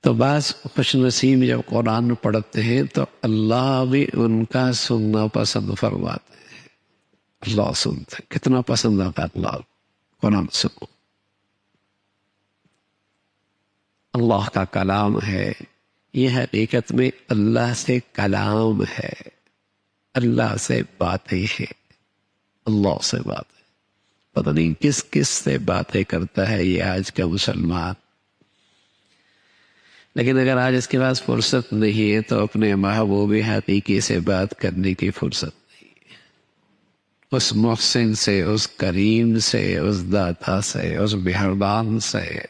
تو بعض خوش نصیب جب قرآن پڑھتے ہیں تو اللہ بھی ان کا سننا پسند فرماتے ہیں. اللہ سنتے ہیں. کتنا پسند آتا ہے اللہ قرآن سنو. اللہ کا کلام ہے. یہ حقیقت میں اللہ سے کلام ہے. اللہ سے باتیں ہیں. اللہ سے باتیں. پتہ نہیں کس کس سے باتیں کرتا ہے یہ آج کا مسلمان. لیکن اگر آج اس کے پاس فرصت نہیں ہے تو اپنے محبوب حقیقی سے بات کرنے کی فرصت نہیں ہے. اس محسن سے، اس کریم سے، اس داتا سے، اس مہربان سے،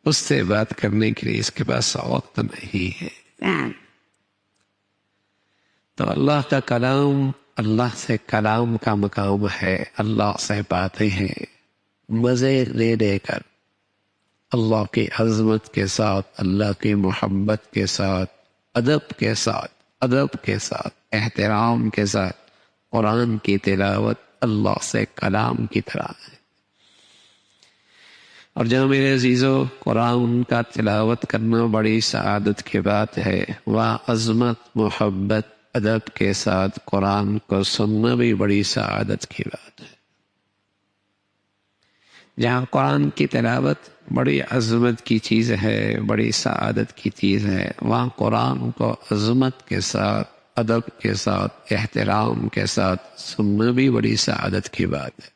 اس سے بات کرنے کے لیے اس کے پاس وقت نہیں ہے. تو اللہ کا کلام، اللہ سے کلام کا مقام ہے. اللہ سے باتیں ہیں مزے لے لے کر، اللہ کی عظمت کے ساتھ، اللہ کی محبت کے ساتھ، ادب کے ساتھ احترام کے ساتھ. قرآن کی تلاوت اللہ سے کلام کی طرح ہے. اور جہاں میرے عزیزو قرآن کا تلاوت کرنا بڑی سعادت کی بات ہے، وہاں عظمت، محبت، ادب کے ساتھ قرآن کو سننا بھی بڑی سعادت کی بات ہے. جہاں قرآن کی تلاوت بڑی عظمت کی چیز ہے، بڑی سعادت کی چیز ہے، وہاں قرآن کو عظمت کے ساتھ، ادب کے ساتھ، احترام کے ساتھ سننا بھی بڑی سعادت کی بات ہے.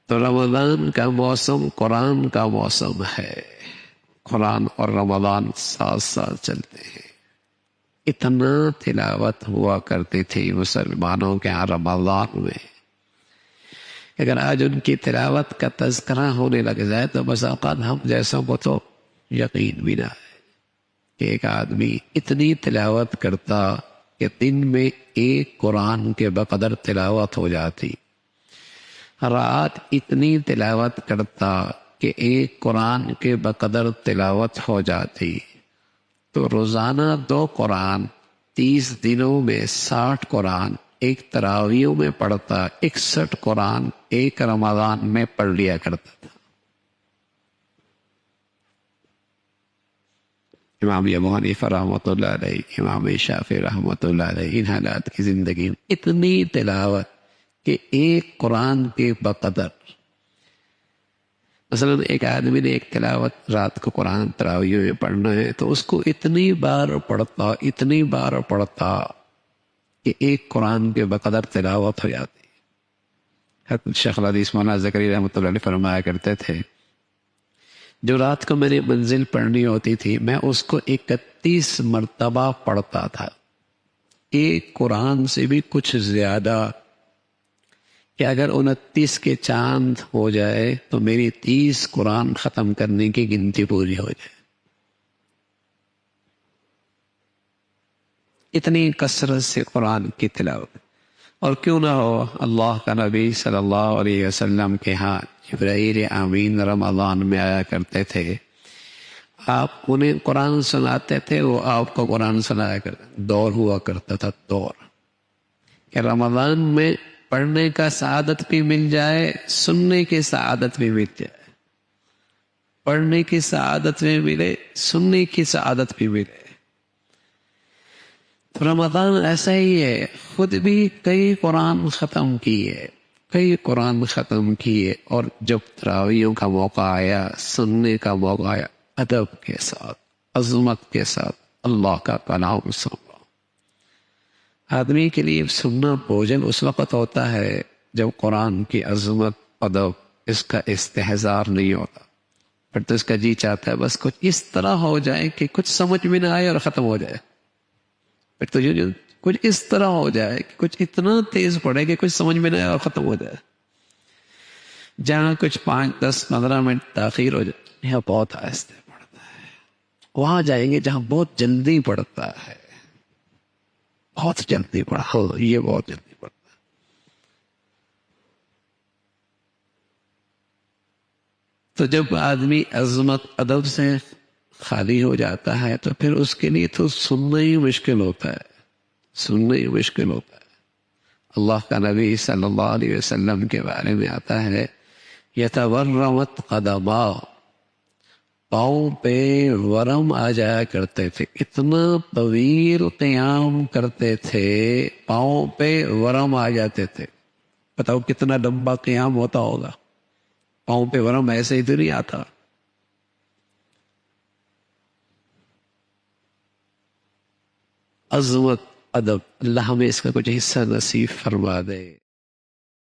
تو رمضان کا موسم قرآن کا موسم ہے. قرآن اور رمضان ساتھ ساتھ چلتے ہیں. اتنا تلاوت ہوا کرتی تھی مسلمانوں کے یہاں رمضان میں. اگر آج ان کی تلاوت کا تذکرہ ہونے لگ جائے تو بس اوقات ہم جیسا کو تو یقین بھی نہ ہے کہ ایک آدمی اتنی تلاوت کرتا کہ دن میں ایک قرآن کے بقدر تلاوت ہو جاتی. رات اتنی تلاوت کرتا کہ ایک قرآن کے بقدر تلاوت ہو جاتی. تو روزانہ 2 قرآن، 30 دنوں میں 60 قرآن ایک تراویح میں پڑھتا. 61 قرآن ایک رمضان میں پڑھ لیا کرتا تھا. امام ابو حنیفہ رحمۃ اللہ علیہ، امام شافعی رحمۃ اللہ علیہ، ان حالات کی زندگی میں اتنی تلاوت کہ ایک قرآن کے بقدر. مثلا ایک آدمی نے ایک تلاوت رات کو قرآن تراویح میں پڑھنا ہے تو اس کو اتنی بار پڑھتا کہ ایک قرآن کے بقدر تلاوت ہو جاتی. حضرت شیخ الحدیث مولانا زکریا رحمۃ اللہ علیہ فرمایا کرتے تھے، جو رات کو میں نے منزل پڑھنی ہوتی تھی میں اس کو 31 مرتبہ پڑھتا تھا. ایک قرآن سے بھی کچھ زیادہ، کہ اگر 29 کے چاند ہو جائے تو میری 30 قرآن ختم کرنے کی گنتی پوری ہو جائے. اتنی کثرت سے قرآن کی تلاوت. اور کیوں نہ ہو، اللہ کا نبی صلی اللہ علیہ وسلم کے ہاں جبرائیل امین رمضان میں آیا کرتے تھے. آپ انہیں قرآن سناتے تھے، وہ آپ کو قرآن سنایا کرتے. دور ہوا کرتا تھا، دور کہ رمضان میں پڑھنے کا سعادت بھی مل جائے، سننے کی سعادت بھی مل جائے. پڑھنے کی سعادت بھی ملے، سننے کی سعادت بھی ملے. تو رمضان ایسا ہی ہے. خود بھی کئی قرآن ختم کیے، اور جب تراویحوں کا موقع آیا، سننے کا موقع آیا، ادب کے ساتھ، عظمت کے ساتھ اللہ کا کلام سنا. آدمی کے لیے سننا بوجھل اس وقت ہوتا ہے جب قرآن کی عظمت، ادب، اس کا استحضار نہیں ہوتا. پھر تو اس کا جی چاہتا ہے بس کچھ اس طرح ہو جائے کہ کچھ سمجھ میں نہ آئے اور ختم ہو جائے. پھر تو کچھ اس طرح ہو جائے کہ کچھ اتنا تیز پڑے کہ کچھ سمجھ میں نہ آئے اور ختم ہو جائے. جہاں کچھ 5، 10، 15 منٹ تاخیر ہو جائے، یہ بہت آہستہ پڑتا ہے. وہاں جائیں گے جہاں بہت جلدی پڑتا ہے، بہت جلدی پڑا. یہ بہت جلدی پڑتا ہے. تو جب آدمی عظمت، ادب سے خالی ہو جاتا ہے تو پھر اس کے لیے تو سننا ہی مشکل ہوتا ہے. اللہ کا نبی صلی اللہ علیہ وسلم کے بارے میں آتا ہے، یتورمت قدما، پاؤں پہ ورم آ جایا کرتے تھے، اتنا طویل قیام کرتے تھے، پاؤں پہ ورم آ جاتے تھے. بتاؤ کتنا لمبا قیام ہوتا ہوگا. پاؤں پہ ورم ایسے ہی تو نہیں آتا. عظمت ادب، اللہ ہمیں اس کا کچھ حصہ نصیب فرما دے.